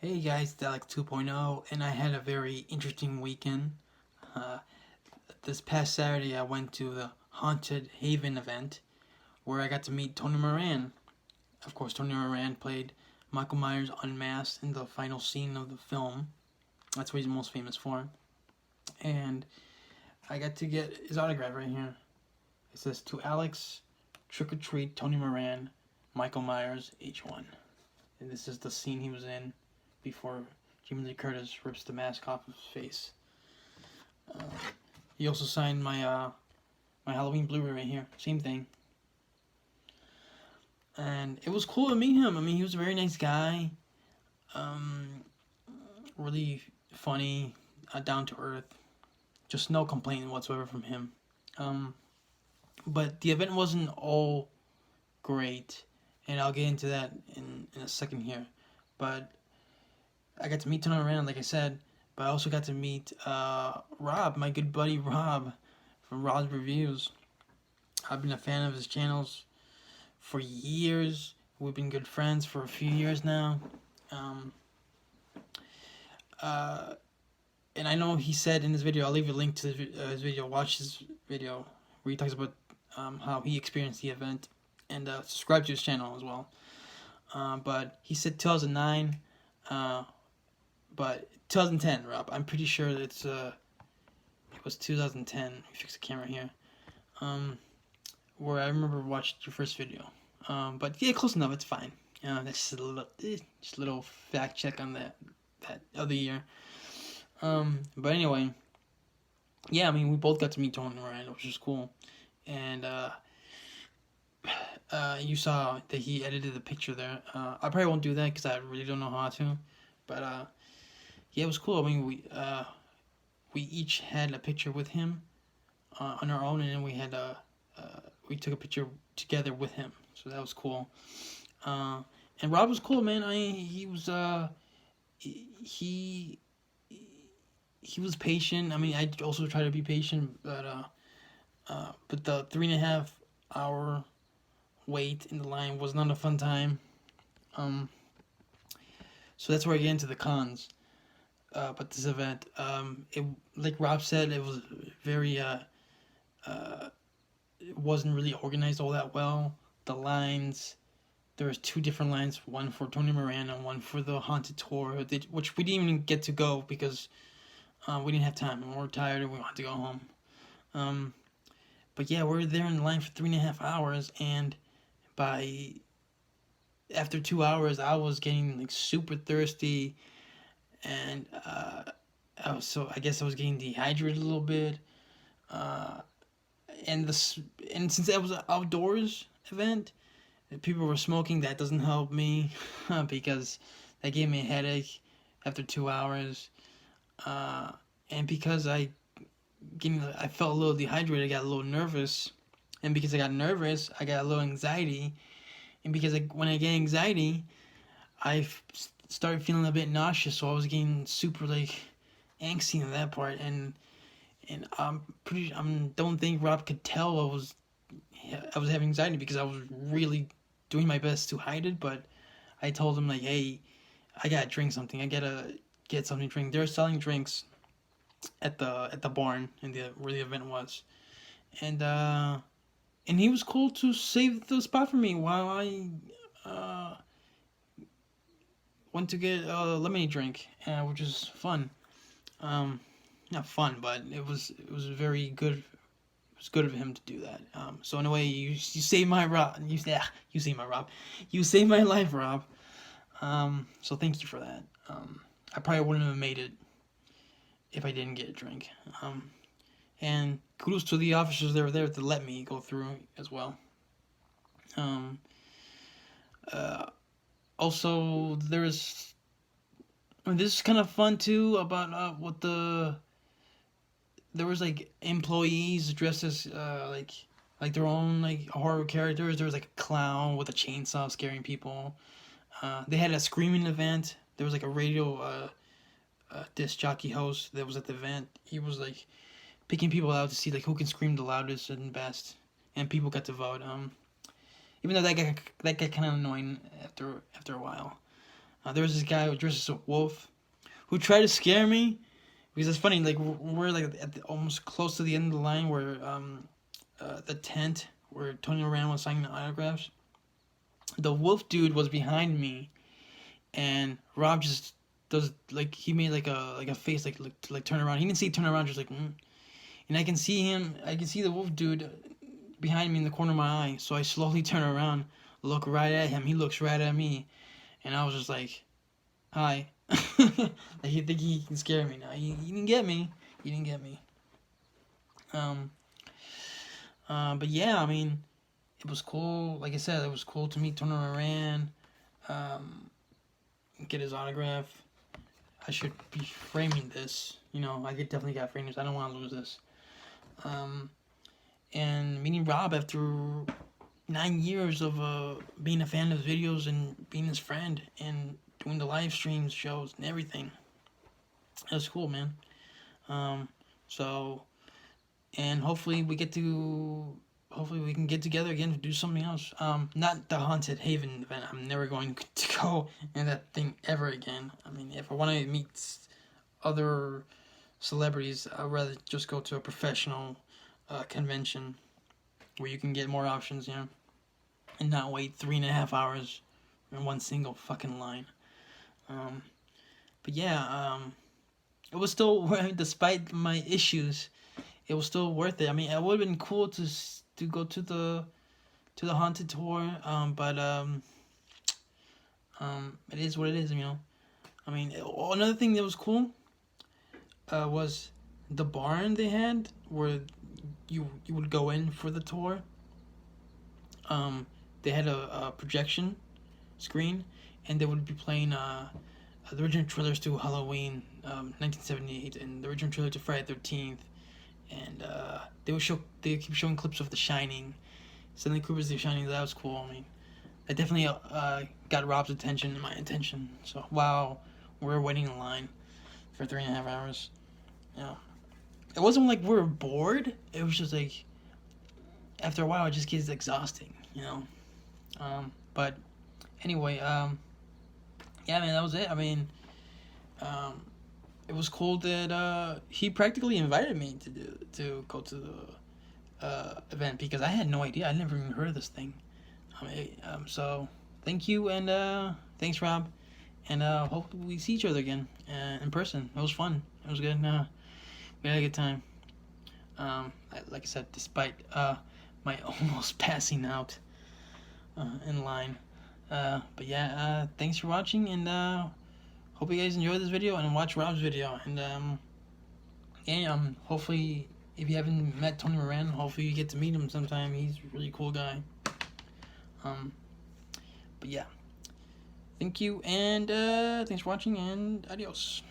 Hey guys, it's Alex 2.0, and I had a very interesting weekend. Uh, this past Saturday, I went to the Haunted Haven event where I got to meet Tony Moran. Of course, Tony Moran played Michael Myers unmasked in the final scene of the film. That's what he's most famous for. And I got to get his autograph right here. It says, "To Alex, trick or treat, Tony Moran, Michael Myers, H1." And this is the scene he was in before Jamie Lee Curtis rips the mask off his face. He also signed my Halloween Blu-ray right here. Same thing. And it was cool to meet him. I mean, he was a very nice guy. Really funny, down to earth. Just no complaint whatsoever from him. But the event wasn't all great, and I'll get into that in a second here. But I got to meet Tony Moran, like I said, but I also got to meet Rob, my good buddy Rob, from Rob's Reviews. I've been a fan of his channels for years. We've been good friends for a few years now. And I know he said in this video, I'll leave a link to his video, watch his video, where he talks about how he experienced the event, and subscribe to his channel as well. But he said 2009, but 2010, Rob. I'm pretty sure it was 2010. Let me fix the camera here. Where I remember watching your first video. But yeah, close enough. It's fine. That's just a little fact check on that other year. But anyway, yeah. I mean, we both got to meet Tony Moran, which is cool. And you saw that he edited the picture there. I probably won't do that because I really don't know how to. But yeah, it was cool. I mean, we each had a picture with him on our own, and then we took a picture together with him. So that was cool. And Rob was cool, man. He was he was patient. I mean, I also try to be patient, but the 3.5 hour wait in the line was not a fun time. So that's where I get into the cons. But this event, like Rob said, it was very it wasn't really organized all that well. The lines, there was 2 different lines, one for Tony Moran and one for the haunted tour, which we didn't even get to go because we didn't have time and we were tired and we wanted to go home. But yeah, we were there in line for 3.5 hours, and after 2 hours, I was getting like super thirsty, and I guess I was getting dehydrated a little bit. And since that was an outdoors event, people were smoking. That doesn't help me because that gave me a headache after 2 hours, and because I felt a little dehydrated, I got a little nervous, and because I got nervous, I got a little anxiety, and because when I get anxiety, I started feeling a bit nauseous, so I was getting super like angsty in that part, and don't think Rob could tell I was having anxiety because I was really doing my best to hide it, but I told him like, hey, I gotta drink something. I gotta get something to drink. They're selling drinks at the barn where the event was, and he was cool to save the spot for me while I went to get a lemonade drink, which is fun. Not fun, but it was very good. It was good of him to do that. So in a way, you saved my Rob. You saved my Rob. You saved my life, Rob. So thank you for that. I probably wouldn't have made it if I didn't get a drink. And kudos to the officers that were there to let me go through as well. Also, this is kind of fun too about what there was like employees dressed as like their own like horror characters. There was like a clown with a chainsaw scaring people. They had a screaming event. There was like a radio disc jockey host that was at the event. He was like picking people out to see like who can scream the loudest and best, and people got to vote. Even though that got kind of annoying after a while. There was this guy who dressed as a wolf who tried to scare me. Because it's funny, like we're like almost close to the end of the line where the tent where Tony Moran was signing the autographs. The wolf dude was behind me, and Rob just does like he made like a face like turn around. He didn't see turn around, just like, and I can see him. I can see the wolf dude behind me in the corner of my eye. So I slowly turn around, look right at him. He looks right at me, and I was just like, hi. Like he think he can scare me now. He didn't get me. He didn't get me. But yeah, I mean, it was cool. Like I said, it was cool to meet Tony Moran. Get his autograph. I should be framing this. You know, I could definitely got framed this. I don't want to lose this. And meeting Rob after 9 years of being a fan of his videos and being his friend and doing the live streams, shows, and everything. That's cool, man. So, and hopefully we can get together again to do something else. Not the Haunted Haven event. I'm never going to go in that thing ever again. I mean, if I want to meet other celebrities, I'd rather just go to a professional convention where you can get more options, you know, and not wait 3.5 hours in one single fucking line. But yeah, it was still, despite my issues, it was still worth it. I mean, it would have been cool to go to the haunted tour, but it is what it is, you know. I mean, another thing that was cool was the barn they had where you would go in for the tour. They had a projection screen, and they would be playing the original trailers to Halloween, 1978, and the original trailer to Friday the 13th, and they keep showing clips of The Shining, Stanley Kubrick's The Shining. That was cool. I mean, it definitely got Rob's attention and my attention. So wow, we're waiting in line for 3.5 hours. Yeah, it wasn't like we were bored. It was just like after a while, it just gets exhausting, you know. But anyway, yeah, man, that was it. I mean, it was cool that he practically invited me to go to the event because I had no idea. I never even heard of this thing. So thank you, and thanks, Rob, and hope we see each other again in person. It was fun. It was good. We had a good time. Like I said, despite my almost passing out in line. But yeah, thanks for watching, and hope you guys enjoyed this video and watch Rob's video. And hopefully, if you haven't met Tony Moran, hopefully you get to meet him sometime. He's a really cool guy. But yeah, thank you, and thanks for watching, and adios.